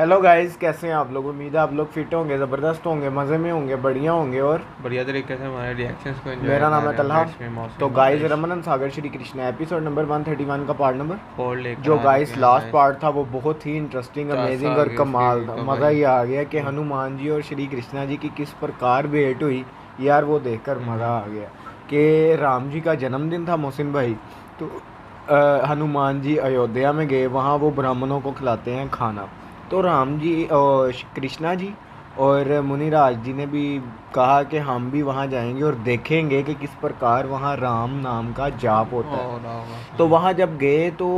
Hello guys, कैसे हैं आप लोग। उम्मीद है आप लोग फिट होंगे, ज़बरदस्त होंगे, मज़े में होंगे, बढ़िया होंगे और बढ़िया तरीके से हमारे रिएक्शंस को एंजॉय मेरा कर नाम है रहे तलहा। हैं। तो गाइस रमन सागर श्री कृष्णा एपिसोड नंबर 131 का पार्ट नंबर फोर लेकर जो आ गाइस चुके हैं लास्ट गाइस। पार्ट था वो बहुत ही इंटरेस्टिंग, 4 अमेजिंग साल और के कमाल था। उसकी मज़ा कमाई। ही आ गया कि हनुमान जी और श्री कृष्णा जी की किस प्रकार भेंट हुई यार, वो देखकर मज़ा आ गया कि राम जी का जन्मदिन था मोहसिन भाई। तो हनुमान जी अयोध्या में गए, वहाँ वो ब्राह्मणों को खिलाते हैं खाना। तो राम जी और कृष्णा जी और मुनिराज जी ने भी कहा कि हम भी वहाँ जाएंगे और देखेंगे कि किस प्रकार वहाँ राम नाम का जाप होता है। तो वहाँ जब गए तो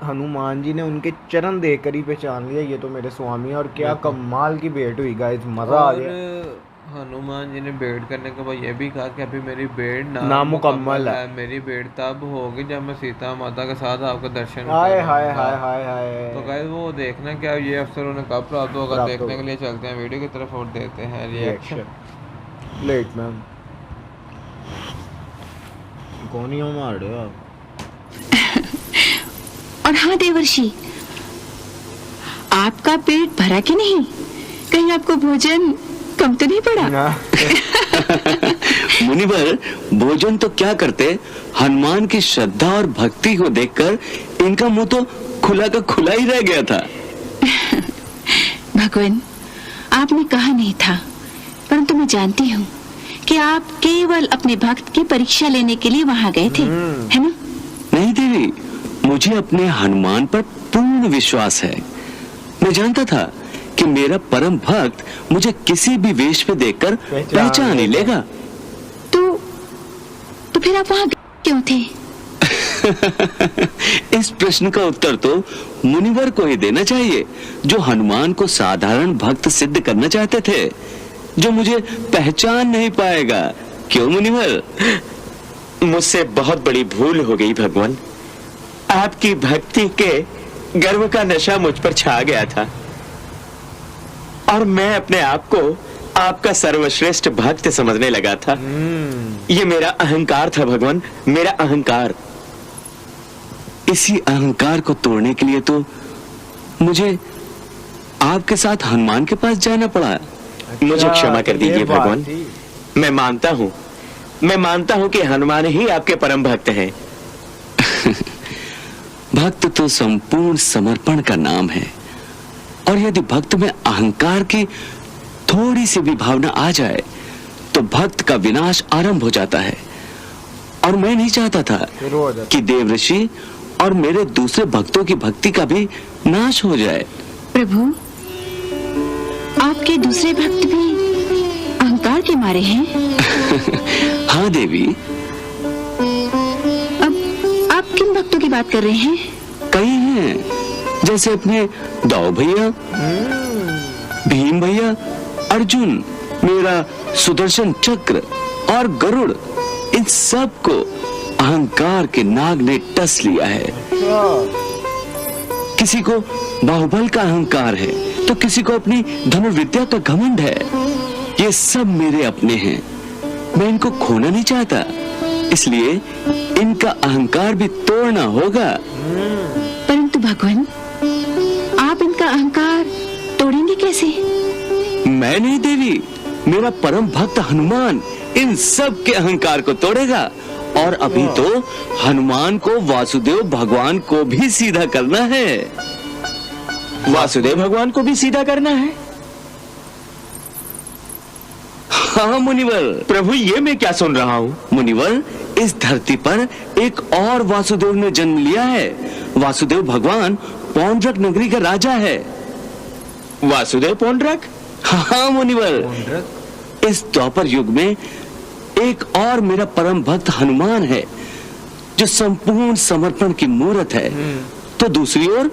हनुमान जी ने उनके चरण देखकर ही पहचान लिया ये तो मेरे स्वामी हैं। और क्या बिल्कुल। कमाल की भेंट हुई गाइस, मज़ा आ और गया। हनुमान जी ने बेड करने के बाद ये भी कहा कि अभी मेरी बेड नामुकम्मल नामुकम्मल है। है। मेरी बेड तब होगी जब मैं सीता माता के साथ आपका दर्शन हाय हाय करूंगा। हाय हाय तो हाय। गाइस वो देखना क्या ये अवसर उन्हें कब प्राप्त होगा, प्राप्त देखने होगा। के लिए चलते हैं वीडियो की तरफ और देते हैं रिएक्शन। रिएक्शन लेट मैम कौन ही मार रहे हो आप। और हाँ देवर्षि, आपका पेट भरा कि नहीं? कहीं आपको भोजन कम तो नहीं पड़ा? मुनिवर भोजन तो क्या करते, हनुमान की श्रद्धा और भक्ति को देखकर इनका मुंह तो खुला का खुला ही रह गया था। भगवान, आपने कहा नहीं था, परंतु मैं जानती हूँ कि आप केवल अपने भक्त की परीक्षा लेने के लिए वहाँ गए थे, है ना? नहीं देवी, मुझे अपने हनुमान पर पूर्ण विश्वास है। मैं जानता था कि मेरा परम भक्त मुझे किसी भी वेश पे देखकर पहचान ही लेगा। तो फिर आप वहाँ क्यों थे? इस प्रश्न का उत्तर तो मुनिवर को ही देना चाहिए, जो हनुमान को साधारण भक्त सिद्ध करना चाहते थे, जो मुझे पहचान नहीं पाएगा। क्यों मुनिवर? मुझसे बहुत बड़ी भूल हो गई भगवान। आपकी भक्ति के गर्व का नशा मुझ पर छा गया था और मैं अपने आप को आपका सर्वश्रेष्ठ भक्त समझने लगा था। ये मेरा अहंकार था भगवान, मेरा अहंकार। इसी अहंकार को तोड़ने के लिए तो मुझे आपके साथ हनुमान के पास जाना पड़ा। मुझे क्षमा कर ये दीजिए बात भगवान। थी। मैं मानता हूं कि हनुमान ही आपके परम भक्त हैं। भक्त तो संपूर्ण समर्पण का नाम है, और यदि भक्त में अहंकार की थोड़ी सी भी भावना आ जाए तो भक्त का विनाश आरंभ हो जाता है। और मैं नहीं चाहता था कि देवऋषि और मेरे दूसरे भक्तों की भक्ति का भी नाश हो जाए। प्रभु, आपके दूसरे भक्त भी अहंकार के मारे हैं? हाँ देवी। अब आप किन भक्तों की बात कर रहे हैं? कई हैं, जैसे अपने दाऊ भैया, भीम भैया, अर्जुन, मेरा सुदर्शन चक्र और गरुड़, इन सब को अहंकार के नाग ने टस लिया है। किसी को बाहुबल का अहंकार है तो किसी को अपनी धनुर्विद्या का घमंड है। ये सब मेरे अपने हैं, मैं इनको खोना नहीं चाहता, इसलिए इनका अहंकार भी तोड़ना होगा। परंतु भगवान, आप इनका अहंकार तोड़ेंगे कैसे? मैं नहीं देवी, मेरा परम भक्त हनुमान इन सब के अहंकार को तोड़ेगा। और अभी तो हनुमान को वासुदेव भगवान को भी सीधा करना है। वासुदेव भगवान को भी सीधा करना है? हाँ मुनिवर। प्रभु, ये मैं क्या सुन रहा हूँ? मुनिवर, इस धरती पर एक और वासुदेव ने जन्म लिया है। वासुदेव भगवान पौंड्रक नगरी का राजा है। वासुदेव पौंड्रक? हाँ मुनिवर, इस द्वापर युग में एक और मेरा परम भक्त हनुमान है, जो संपूर्ण समर्पण की मूर्त है। तो दूसरी ओर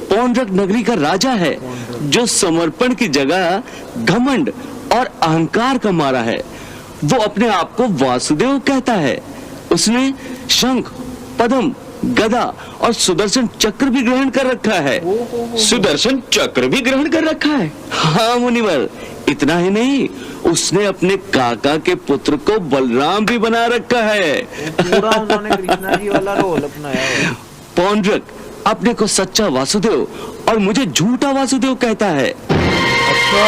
पौंड्रक नगरी का राजा है, जो समर्पण की जगह घमंड और अहंकार का मारा है। वो अपने आप को वासुदेव कहता है। उसने शंख, पद्म, गदा और सुदर्शन चक्र भी ग्रहण कर रखा है। सुदर्शन चक्र भी ग्रहण कर रखा है? हाँ मुनिवर, इतना ही नहीं, उसने अपने काका के पुत्र को बलराम भी बना रखा है। पूरा उन्होंने कृष्णा जी वाला रोल अपनाया है। पौंड्रक अपने को सच्चा वासुदेव और मुझे झूठा वासुदेव कहता है। अच्छा,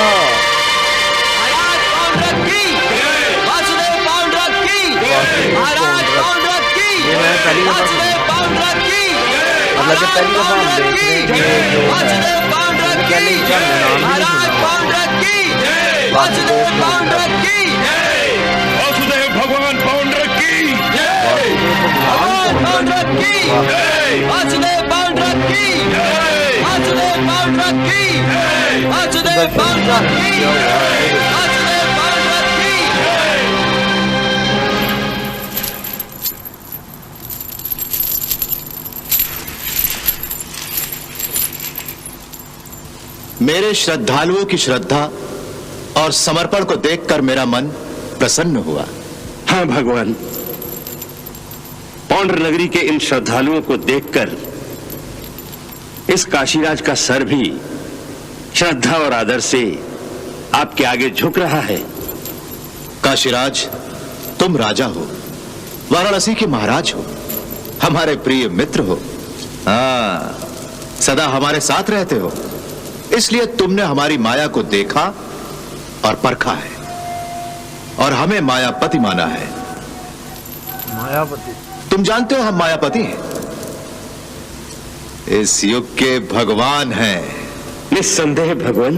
ये मैं पहली दफा मतलब कि पहली दफा हम देख रहे हैं कि जो है क्या नहीं क्या नाम ही नहीं सुना। वासुदेव पाउंडरक की, वासुदेव भगवान पाउंडरक की, भगवान पाउंडरक की, वासुदेव पाउंडरक की, वासुदेव पाउंडरक की, वासुदेव पाउंडरक की, वासुदेव पाउंडरक की। मेरे श्रद्धालुओं की श्रद्धा और समर्पण को देखकर मेरा मन प्रसन्न हुआ। हाँ भगवान, पौंड्र नगरी के इन श्रद्धालुओं को देखकर इस काशीराज का सर भी श्रद्धा और आदर से आपके आगे झुक रहा है। काशीराज, तुम राजा हो, वाराणसी के महाराज हो, हमारे प्रिय मित्र हो, हाँ, सदा हमारे साथ रहते हो, इसलिए तुमने हमारी माया को देखा और परखा है और हमें मायापति माना है। मायापति? तुम जानते हो हम मायापति हैं, इस युग के भगवान हैं। निस्संदेह भगवान।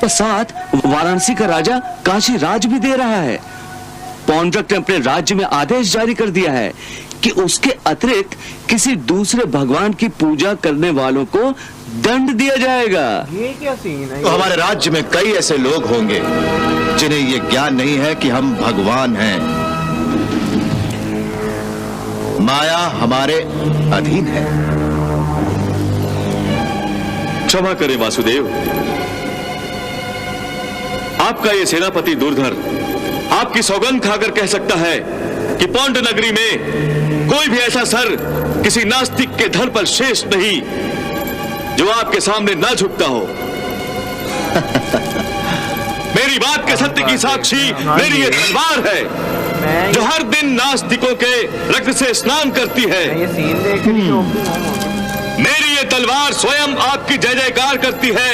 और साथ वाराणसी का राजा काशी राज भी दे रहा है। पौंड्रक ने अपने राज्य में आदेश जारी कर दिया है कि उसके अतिरिक्त किसी दूसरे भगवान की पूजा करने वालों को दंड दिया जाएगा। ये क्या सीन है? तो हमारे राज्य में कई ऐसे लोग होंगे जिन्हें ये ज्ञान नहीं है कि हम भगवान हैं। माया हमारे अधीन है। क्षमा करें वासुदेव, आपका ये सेनापति दुर्धर आपकी सौगंध खाकर कह सकता है कि पौंड नगरी में कोई भी ऐसा सर किसी नास्तिक के धन पर शेष नहीं जो आपके सामने ना झुकता हो। मेरी बात के सत्य की साक्षी मेरी ये तलवार है जो हर दिन नास्तिकों के रक्त से स्नान करती है। मैं ये सीन देख रही हूँ। मेरी ये तलवार स्वयं आपकी जय जयकार करती है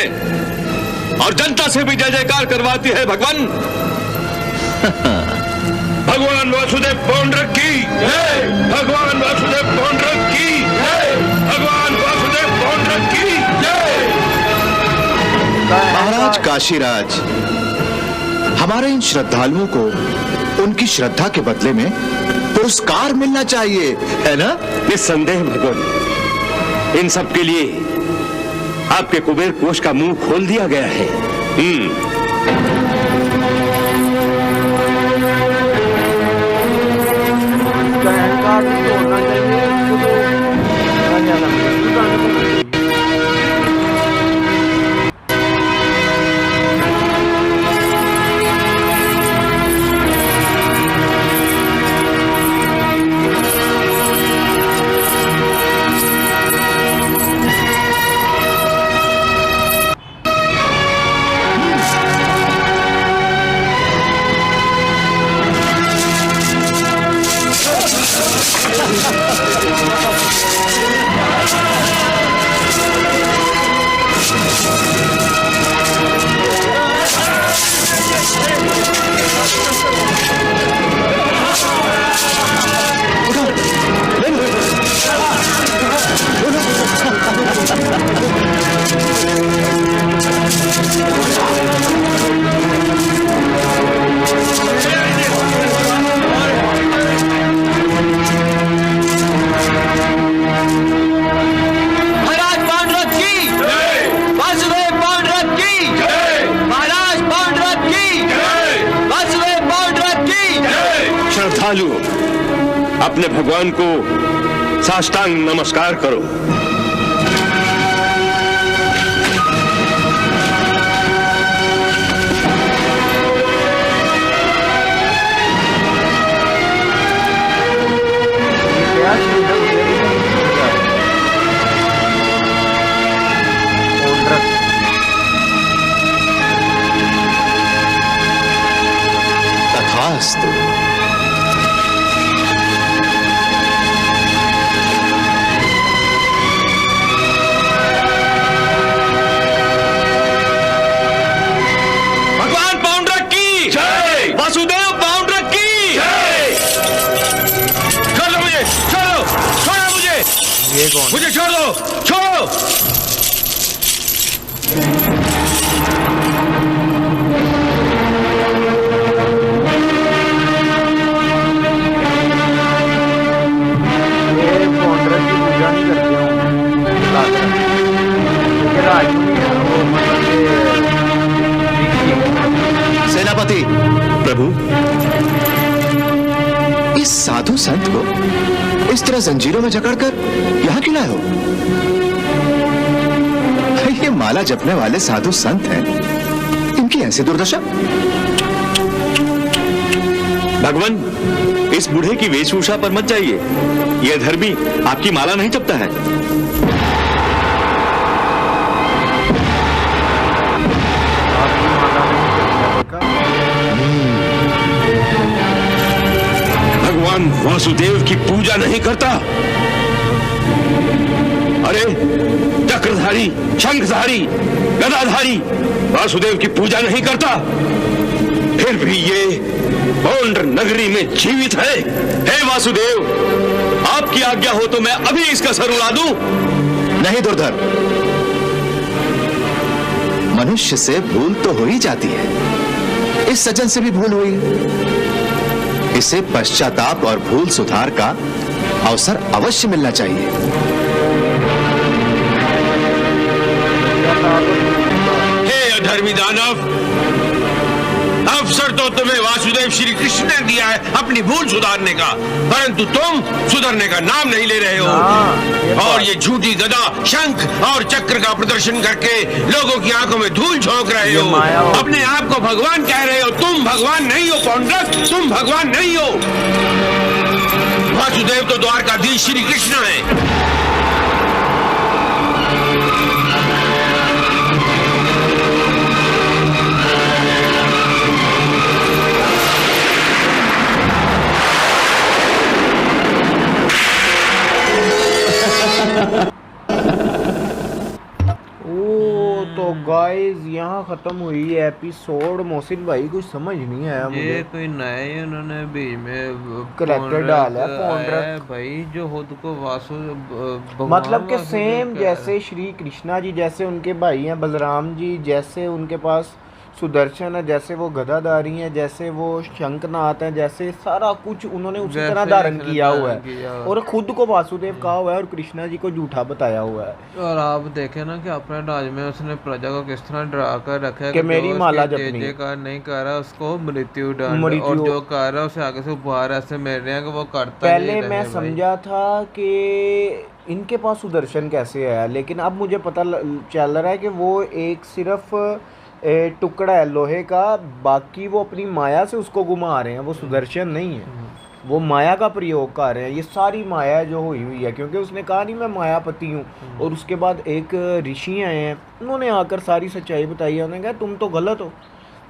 और जनता से भी जय जयकार करवाती है। भगवान भगवान वासुदेव पाउंडरक की, भगवान वासुदेव पाउंडरक की, भगवान वासुदेव पाउंडरक की। महाराज काशीराज, हमारे इन श्रद्धालुओं को उनकी श्रद्धा के बदले में पुरस्कार मिलना चाहिए, है ना? निस्संदेह भगवान, इन सब के लिए आपके कुबेर कोष का मुंह खोल दिया गया है। अहंकार नहीं होना चाहिए, इसको तो क्या ज्यादा मजबूत आने को चाहिए। श्रद्धालु अपने भगवान को साष्टांग नमस्कार करो। तथास्तु। ये कौन है? मुझे छोड़ दो, छोड़ो। ये पौंड्रस की पूजा नहीं करते हो क्योंकि राजमुनि है वो, मतलब कि सेनापति प्रभु, इस साधु संत को इस तरह जंजीरों में जकड़कर यहाँ क्यों लाए हो? ये माला जपने वाले साधु संत हैं, इनकी ऐसी दुर्दशा। भगवान, इस बूढ़े की वेशभूषा पर मत जाइए, यह धर्मी आपकी माला नहीं जपता है। आपकी माता ने देखा। भगवान वासुदेव की पूजा नहीं करता। अरे चक्रधारी, शंखधारी, गदाधारी वासुदेव की पूजा नहीं करता, फिर भी ये पौंड्र नगरी में जीवित है। हे वासुदेव, आपकी आज्ञा हो तो मैं अभी इसका सर उड़ा दूं। नहीं दुर्धर, मनुष्य से भूल तो हो ही जाती है, इस सज्जन से भी भूल हुई। इसे पश्चाताप और भूल सुधार का अवसर अवश्य मिलना चाहिए। हे अधर्मी दानव, अवसर तो तुम्हें वासुदेव श्री कृष्ण ने दिया है अपनी भूल सुधारने का, परंतु तुम सुधरने का नाम नहीं ले रहे हो और ये झूठी गदा, शंख और चक्र का प्रदर्शन करके लोगों की आंखों में धूल झोंक रहे हो। अपने आप को भगवान कह रहे हो। तुम भगवान नहीं हो पौंड्रस, तुम भगवान नहीं हो। वासुदेव तो द्वारकाधीश श्री कृष्ण है। तो गाइस यहाँ खत्म हुई एपिसोड। मोहसिन भाई कुछ समझ नहीं आया ये मुझे। कोई नए ही उन्होंने बीच में करेक्टर डाला है पौंड्रस है भाई, जो खुद को मतलब कि सेम जैसे श्री कृष्णा जी, जैसे उनके भाई हैं बलराम जी, जैसे उनके पास सुदर्शन है, जैसे वो गदाधारी हैं, जैसे वो शंखनाथ हैं, जैसे सारा कुछ उन्होंने उसी तरह धारण किया हुआ है और खुद को वासुदेव कहा हुआ है और कृष्णा जी को झूठा बताया हुआ है। और आप देखें ना कि अपने राज में उसने प्रजा को किस तरह डरा कर रखा है कि मेरी माला जपनी जयकार नहीं कर रहा उसको मृत्यु दंड, और जो कर रहा है उसे आगे से उपहार ऐसे मिल रहे हैं कि वो करता पहले मैं समझा था कि इनके पास सुदर्शन कैसे आया, लेकिन अब मुझे पता चल रहा है कि वो एक सिर्फ टुकड़ा है लोहे का, बाकी वो अपनी माया से उसको घुमा रहे हैं। वो सुदर्शन नहीं है, वो माया का प्रयोग कर रहे हैं। ये सारी माया जो हुई हुई है, क्योंकि उसने कहा नहीं मैं मायापति हूँ। और उसके बाद एक ऋषि आए हैं, उन्होंने आकर सारी सच्चाई बताई है। उन्होंने कहा तुम तो गलत हो,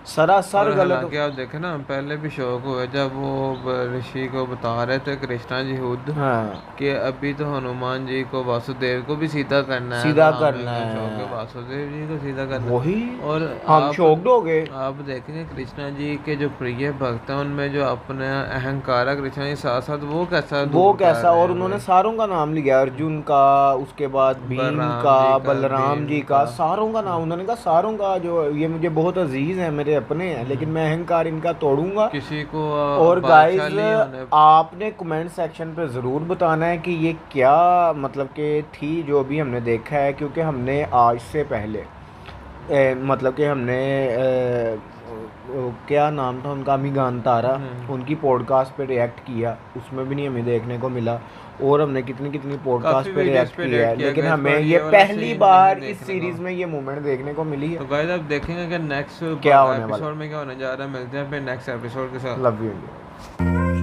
सरासर गलत हो। आप देखे ना, पहले भी शौक हुआ जब वो ऋषि को बता रहे थे कृष्णा जी खुद, हाँ, कि अभी तो हनुमान जी को वासुदेव को भी सीधा करना है, सीधा करना है, वासुदेव जी को सीधा करना वही और हम शौक हो गए। आप देखेंगे कृष्णा जी के जो प्रिय भक्त हैं उनमें जो अपने अहंकार कृष्णा जी साथ साथ वो कैसा और उन्होंने सारों का नाम लिया, अर्जुन का, उसके बाद भीम का, बलराम जी का, सारों का नाम उन्होंने कहा। सारों का जो ये मुझे बहुत अजीज है, मेरे अपने हैं, लेकिन मैं अहंकार इनका तोड़ूंगा किसी को। और गाइस आपने कमेंट सेक्शन पे ज़रूर बताना है कि ये क्या मतलब कि थी जो भी हमने देखा है, क्योंकि हमने आज से पहले मतलब कि हमने क्या नाम था उनका, अमिगान तारा, उनकी पॉडकास्ट पे रिएक्ट किया, उसमें भी नहीं हमें देखने को मिला। और हमने कितनी पॉडकास्ट पे रिएक्ट किया है, लेकिन हमें ये पहली बार इस सीरीज में ये मोमेंट देखने को मिली है। तो गाइस आप देखेंगे कि नेक्स्ट क्या होने वाला एपिसोड में क्या होने जा रहा है। मिलते हैं फिर नेक्स्ट एपिसोड के साथ। Love you.